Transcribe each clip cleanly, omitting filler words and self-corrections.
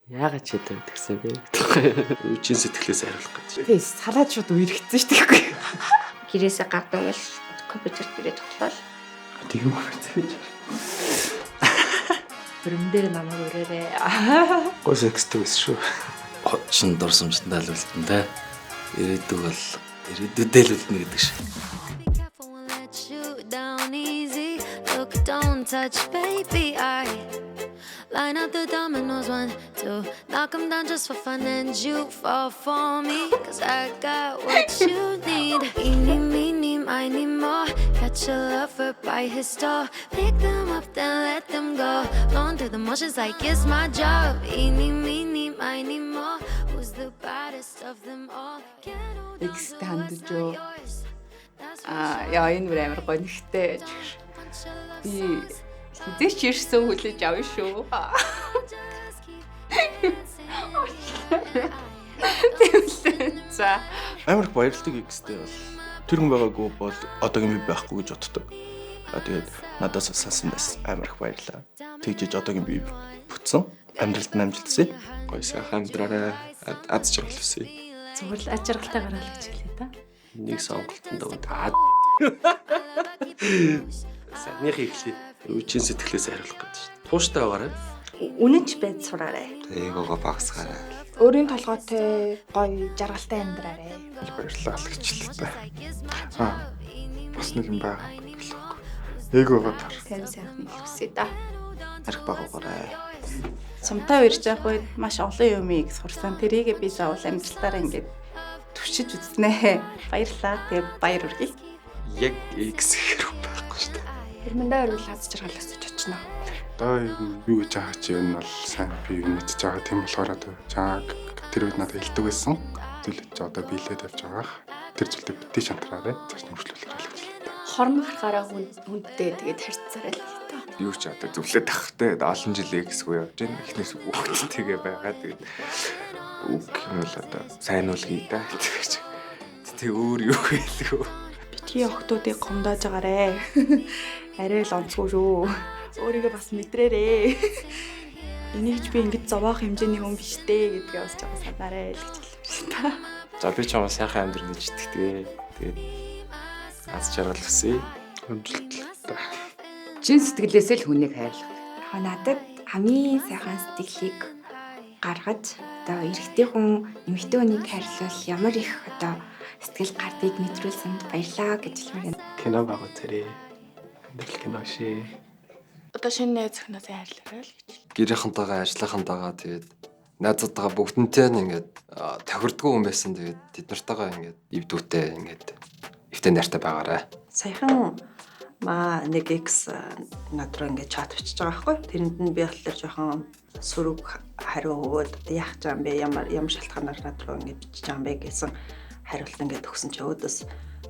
Яагаад ч ядаа тэгсэн бэ? Үчин сэтгэлээс хариулах гэж. Тий, салаад шууд үерхсэн шүү дээ. Гэрээсээ гардаг л компьютер дээрээ тоглол. Тийм үү гэж. Бүрмдэр намайг өрөөрэй. Гой секстэй байсан шүү. Чин дурсамжтай л үлдэн тэ. Ирээдүг бол ирээдүйдээ л үлдэнэ гэдэг шиг. Look, don't touch, baby. I line up the dominoes, 1, 2, knock 'em down just for fun, and you fall for me, 'cause I got what you need. Eeny, meeny, miny, more. Catch a lover by his door, pick them up, then let them go. Going through the motions like it's my job. Eeny, meeny, miny, more. Who's the baddest of them all? X хандж юу? Яа энэ бүр амар гоё нэгтэй. Би хизээч ирсэн хүлээж авна шүү. За. Амар их баярлалаа гэхстэй бол тэр хүн байгаагүй бол одоогийн би байхгүй гэж боддог. Тэгээд надаас салсан байсан амар их баярлалаа. Тэгжиж одоогийн би бүтсэн. Амьдралд нь амжилтсэй. Гой сайхан амьдраарай. Аз жаргал өсөй. Зүгээр л ажиргалтай гараал гэж хэлээ та. Нэг сонголтонд өгд. Санийх ихлээ. Үчин сэтгэлээс хариулах гэж. Тууштай байгаарай. Үнэнч байд сураарай. Ээгоогоо багсгаарай. Өөрийн толгойтой гоё жаргалтай амьдраарай. Баярлалаа л гэжлээ та. Бас нэг юм байгаа болохгүй. Ээгоогоо тар. Тань сайхан хэлвсэй да. Арх багуугаарай. Сумтай уярж явах үед маш олон юм их сурсан. Тэрийгээ би заавал амжилтаараа ингээд төвчж үзнэ. Баярлалаа. Тэгээ баяр үргэлж. Яг X хэрэг байхгүй шүү дээ. Хэрмэндээ өргөл аз жаргал өсөж очно. Одоо юу гэж байгаа чи энэ бол сайн би мэдчихэж байгаа тийм болохоор одоо чааг тэр үед надад хэлдэг байсан. Зүйлж одоо биелээд явж байгаа. Тэр зүйлдээ битгий шантраарай. Цааш нь хөрчлүүлэх хэлээ. Хорн гарахаараа хүндээ тэгээд харьцаарай л та. Юу ч одоо зөвлөд авахтай олон жилийн гэсгүй явж байна. Эхнээс хүүхдтэйгээ байгаа. Тэгээд үг юм бол одоо сайн уул хий да. Тэг өөр юу хэлэх вэ? Битгий охтуудыг гомдоож агаарэ. Арай л онцгүй шүү. Өөрийгөө бас мэдрээрээ. Энийг ч би ингэж зовоох хэмжээний хүн биш дээ гэдгээ бас жоо санаарай л гэж хэлсэн та. За би ч юм сайхан амьдрал гэж итгэдэг. Тэгээд аз жаргал өсөй. Амжилттай. Чин сэтгэлээсээ л хүнийг хайрлах. Яг надад хамгийн сайхан сэтгэлийг гаргаж одоо эрэгтэй хүн эмэгтэй хүнийг хайрлал ямар их одоо сэтгэл гардыг мэдрүүлсэнд баярлаа гэж хэлмээр. Кино багуу тэрэ. Амьдрал кино шээ. Одоо шинэ найз охиноос хайрлаарай л гэж. Гэрийнхэнтэйгээ ажлынхантайгаа тэгээд найзуудтайгаа бүгднтэй нь ингээд тохирдгүй хүн байсан. Тэгээд тэд нартайгаа ингээд ивдүүтэй ингээд эвтэн найртай байгаарай. Саяхан нэг X надруу ингээд чат бичиж байгаа байхгүй. Тэрэнд нь би болохоор жоохон сөрөг хариу өгөөд яах гэж юм бэ? Ямар шалтгаанаар надруу ингээд бичиж байгаа юм бэ гэсэн хариулт ингээд өгсөн чи өөдөөс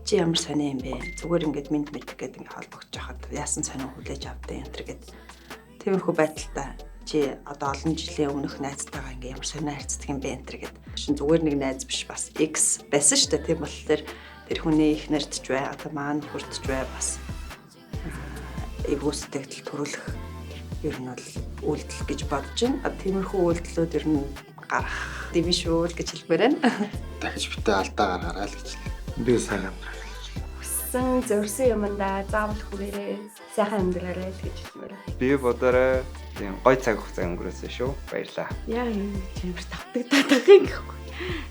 чи ямар сони юм бэ? Зүгээр ингээд мэд гэдэг ингээд холбогдож байхад яасан сонио хүлээж авдээ энэ төр гэд. Тиймэрхүү байдалтай чи одоо олон жилийн өмнөх найзтайгаа ингээд ямар сонио харьцдаг юм бэ энэ төр гэд. Шин зүгээр нэг найз биш бас X байсан шүү дээ. Тийм болохоор тэр хүний их нэрдж бай, одоо маань хүрдж бай бас эвгүй сэтгэл төрүүлэх ер нь бол үйлдэл гэж бодож байна. Тиймэрхүү үйлдэлүүд ер нь гарах дэм шүү л гэж хэлмээр байна. Дахиж битээ алдаа гаргаарай л гэж. Би сайхан Хүссэн зорьсон юмдаа заавал хүрээрээ сайхан амьдраарай л гэж хэлмээр. Би бодорой. Тийм гой цаг хугацаа өнгөрөөсөн шүү. Баярлаа. Яа энэ чимэр тавтагдаад байгаа юм гэхгүй.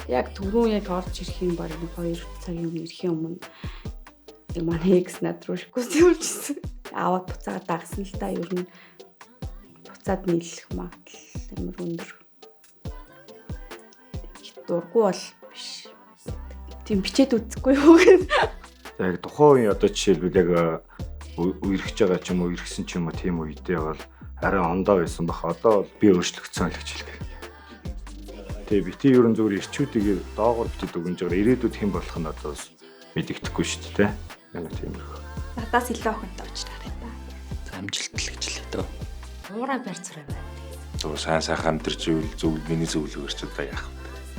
Яг түрүүн яг орж ирэх юм баг 2 цагийн өмнө ирэхийн өмнө манай X над руу шиггүйсэн үлжсэн. Аваад буцаад дагсан л та ер нь буцаад нийлэх магадлал амар өндөр. Дургу бол биш. Тийм бичээд үзэхгүй юу гэдэг. Яг тухайн үеийн одоо жишээлбэл яг үерхэж байгаа ч юм уу, иргсэн ч юм уу тийм үедээ бол арай ондоо байсан бах. Одоо бол би өөрчлөгдсөн л гэж хэлдэг. Тэгээ бити ерөн зүгээр ирчүүдийг доогоор бичиж өгнж байгаа ирээдүйд хэн болох нь одоо мэдэгдэхгүй шүү дээ. Яг тийм их. Надаас илүү охинтой уучлаарай та. Амжилттай гэж хэлээ дөө. Уураа барьцраа байна. Зөв сайн амтэрч ивэл зөв миний зөвлөгөөр ч одоо яах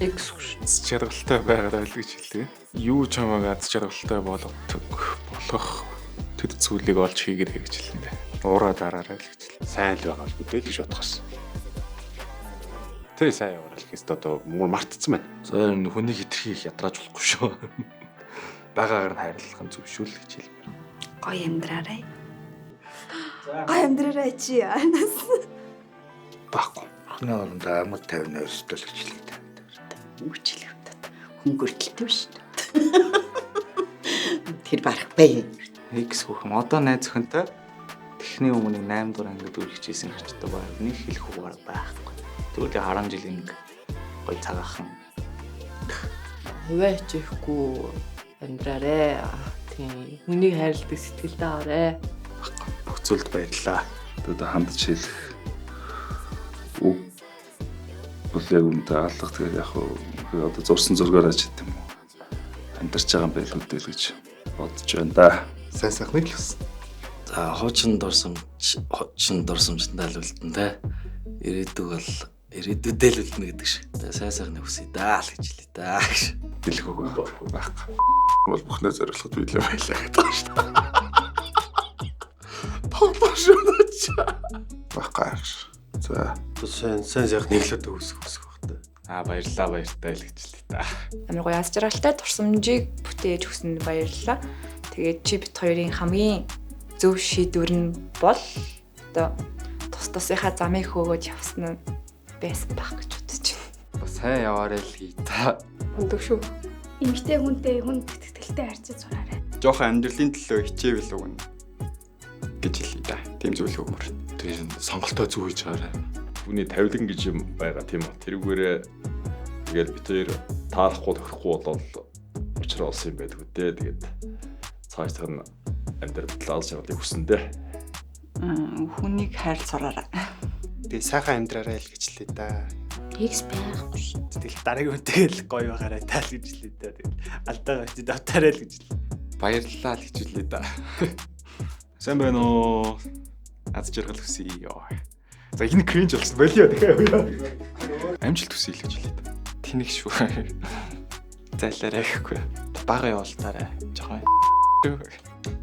вэ? X шүү. Аз жаргалтай байгаад л гэж хэлээ. Юу ч хамаагүй аз жаргалтай болгох тэр зүйлийг олж хийгэрэй гэж хэлнэ. Уураа дараарай л гэж. Сайн л байгаа л бүтээл гэж бодохоос. Тэ сайн яваарай л гэхэд одоо муу мартцсан байна. За энэ хүнийг хитрхийг ядрааж болохгүй шүү. Багаагаар нь хайрлах нь зөв шүү л гэж хэлмээр. Гоё амьдраарай. Гоё амьдраарай чи. Баггүй. Хоног орондоо амар 50 өрсдөл гэж хэлээ. Үучлээ. Хөнгөртөлтэй биш. Тэр барах бай. X хүүхэн одоо найз өхөнтэй техний өмнө 8 дугаар ангид үргэлжсэн хэрчтэй баг нэг хэлэх үгээр байхгүй. Тэгвэл 10 жилийн гоё цагаахан. Хөвөө чихгүй амьдраарэ. Тийм. Хүнийг хайрладаг сэтгэлдээ аваарэ. Бүх зүйлд баярлалаа. Одоо хандж хэлэх үг бол яг үнэндээ алга тэгээд яг одоо зурсан зургаараа ч гэдэм үү. Амьдарч байгаа юм байл үдэл гэж бодож байна да. Сайн сайхныг л хүс. За хуучин дурсамжтай л үлдэн те. Ирээдүг бол ирээдүйдээ л үлдэнэ гэдэг шиг. Сайн сайхныг хүсье даа л гэж хэлээ да. Дэлэх үг байхгүй. Бол бүхнээ зориулахад биелээ байлаа гэдэг байна шүү дээ. Тоглоомч. Баггүй. За. Сайн сайхныг л өдөө хүсэх багтай. Баярлалаа л гэж хэлээ да. Амар гоё аз жаргалтай дурсамжийг бүтээж өгсөнд баярлалаа. Тэгээд чи бит хоёрын хамгийн зөв шийдвэр нь бол одоо тус тусынхаа замыг хөөгөөж явсан нь байсан байх гэж бодож байна. Сайн яваарай л ий та. Өндөг шүү. Эмэгтэй хүнтэй хүн тэтгэлтэй харьцаж сураарай. Жохон амьдралын төлөө хичээвэл өгнө гэж хэлээ да. Тийм зүйл өгмөр. Тэгээд сонголтоо зөв хийж байгаарай. Хүний тавилан гэж юм байгаа тийм үү. Тэрүүгээрээ тэгээд бид хоёр таалахгүй тохирохгүй болол учраа олсон юм байдаг үү. Тэгээд цаашдаа нь амьдрал шавлыг хүсэндээ. Хүнийг хайр сураарай. Тэгээ сайхан амьдраарай л гэж хэлээ да. X байхгүй шүү. Тэгэл дараагийн үнтэйг л гоё байгаарай таа л гэж хэлээ да. Тэгэл алдаа очиж давтаарай л гэж хэлээ. Баярлалаа л гэж хэлээ да. Сайн байна уу? Аз жаргал хүсье. За энэ кринж болсон болио тэгэхээр. Амжилт хүсье л гэж хэлээ да. Тэнэг шүү. Зайлаарай гэхгүй. Бага явуултаарай. Жохон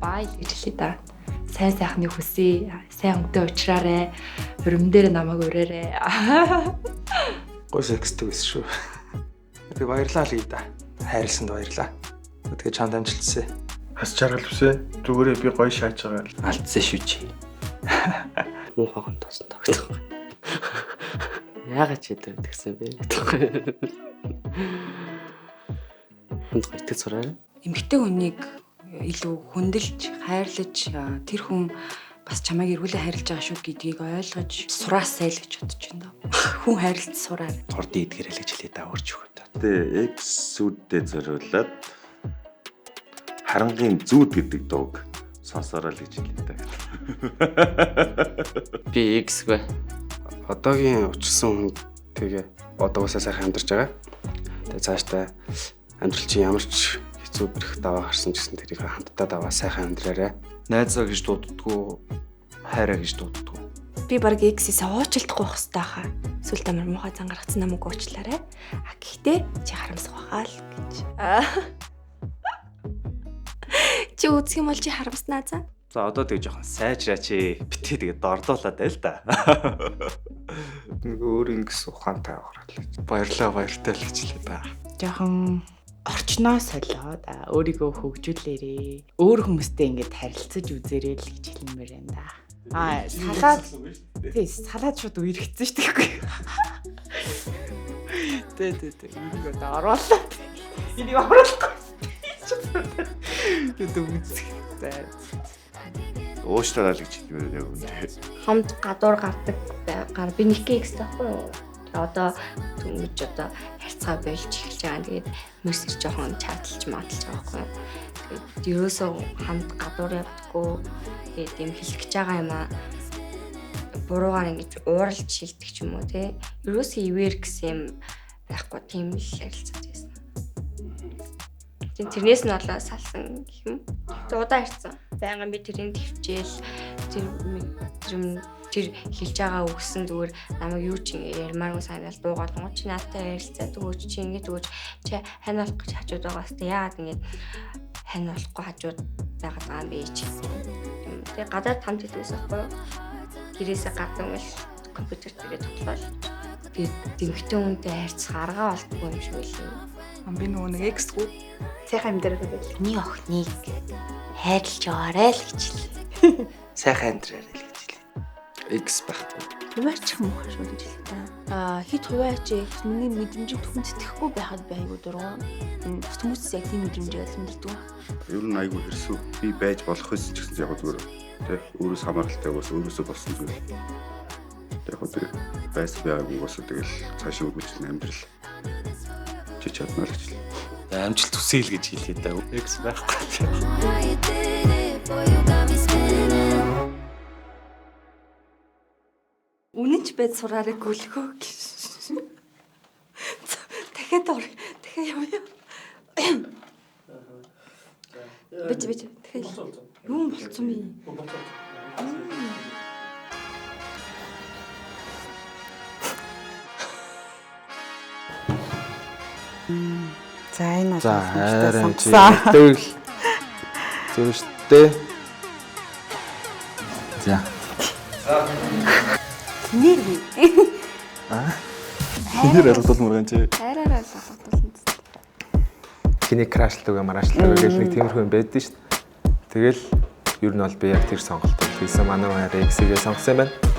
Бай л гэж хэлээ да. Сайн сайхныг хүсье. Сайн хүнтэй уулзраарай. Хөрөм дээр намайг ураарай. Гой секстэй байсан шүү. Тэгээ баярлалаа л ий да. Хайрлсанд баярлаа. Тэгээ чамд амжилт хүсье. Хас жаргал хүсье. Зүгээрээ би гоё шааж байгаа. Алдсан шүү чи. Муухайхан тоосон тогтох. Яагаад ч өдөр тэгсэн бэ? Хүнд гойтой сураа. Эмэгтэй хүнийг илүү хүндэлж, хайрлаж тэр хүн бас чамайг эргүүлээ хайрлаж байгаа шүү гэдгийг ойлгож сураасай л гэж бодож байна. Хүн хайрлаж сураар. Хорд идгэрэл гэж хэлээ да урж өгöd. Тэгээ X-үүддээ зориулаад харангийн зүүд гэдэг дууг сонсороо л гэж хэлээ да. Би X гэ. Одоогийн учирсан хүн тэгээ одоогоосаа сайхан амьдарч байгаа. Тэгээ цаашдаа амьдрал чинь ямар ч хэцүү бэрх даваа гарсан гэсэн тэрийг хамтдаа даваа сайхан амьдраарай. Найзаа гэж дууддаггүй, хайраа гэж дууддаггүй. Би баг X-ээс уучлахгүй байх хэрэгтэй хаа. Эсвэл амар муухай зангаргацсан намайг уучлаарай. Гэхдээ чи харамсах байхаа л гэж. Чи үзэх юм бол чи харамснаа за. За одоо тэгээ жоохон сайжраач битээ тэгээ дордуулаад байл та. Нэг өөр ингэс ухаантай аваад. Баярлалаа л гэж хэлээ да. Жохон орчноо солиод өөрийгөө хөгжүүлээрээ. Өөр хүмүүстэй ингэж харилцаж үзээрэй л гэж хэлмээр байна да. Салаад шууд үерхсэн шүү дээ. Тэ. Энийг одоо оруулаа. Энийг оруулахгүй. Тэ үзэх. Уушлаа л гэж хэлмээр яг үнэ. Хамт гадуур гардаг гар би нэг X таахгүй юу? Одоо түнж одоо харьцаа болж эхэлж байгаа. Тэгээд мессеж жоохон чаталж байгаа байхгүй юу? Тэгээд ерөөсөө хамт гадуур явдаггүй. Тэгээд юм хэлэх гэж байгаа юм аа. Буруугаар ингэж ууралж шилдэг ч юм уу те. Ерөөсөө ивэр гэсэн юм байхгүй тийм л ярилцаж байсан. Тэрнээс нь болоо салсан гэх юм. Удаа ирсэн. Байнгын би тэрийг төвчээл тэр хэлж байгаа үгсэн зүгээр намайг юу ч ярмааргүй санаал дуугаалгоо чи наадтай ярилцаад өгөөч чи ингэж өгөөч чи хань болох гэж хажууд байгаа хэвээр яагаад ингэж хань болохгүй хажууд байгаа юм бэ чи. Тэгээ гадаад хамт хэлээс байхгүй юу? Гэрээсээ гадна бол компьютер дээр тоглоол. Тэгээд эмэгтэй хүнтэй харьцах арга олдгүй юм шиг байлаа. Би нөгөө нэг эксгүй. Сайхан амьдрал гэдэг. Нэг охиныг хайрлаж яваарай л гэж хэлээ. Сайхан амьдраарай л гэж хэлээ. X байхгүй. Хуваачих мохоо шүү гэж хэлээ. Хит хуваач миний мэдрэмжийг хүндэтгэхгүй байхад байгуу дургу. Хүмүүсээс яг тийм мэдрэмжийг илэрхийлдэг. Ер нь айгүй хэрсүү. Би байж болох байсан ч гэсэн яг зүгээр тий өөрөөс хамааралтай бас өөрөөсөө болсон зүйл. Яг тэр байсан байгаагүй бас тэгэл цаашаа үргэлжлэн амьдрал чи чаднаа л гэж хэлээ. Амжилт хүсье л гэж хэлээ да. X байхгүй. Үнэнч байд сураарай гүлгөө гэж. Дахиад ор. Дахиад явъя. Бич дахиад. Юу болцсон бэ? За энэ За харин чи тэгэл зөв штэ. За. Нэр. Нэр алгадуулмаар юм чи. Араараа л алгадуулна. Хиний крашлдаг мараашлдаг гэж нэг тиймэрхүү юм байдсан шүү дээ. Тэгэл ер нь бол би яг тэр сонголтыг хийсэн. Манай X-ийг сонгосон юм байна.